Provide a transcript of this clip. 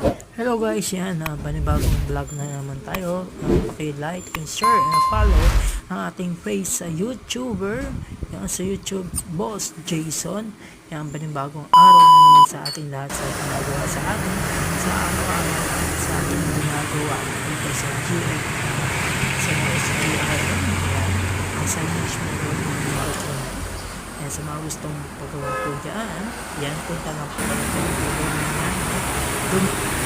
Hello guys, yan, panibagong vlog na naman tayo. Paki-like and share and follow ang ating page sa YouTuber. Yan, sa YouTube, Boss Jason. Yan, panibagong araw na naman sa ating lahat sa ginagawa sa atin, sa araw-araw, sa ating ginagawa dito sa GA, sa SGI. Yan, ang signage mo po ng mga ito. Yan, sa mga gustong pagawa po dyan, yan, punta lang po kayo dun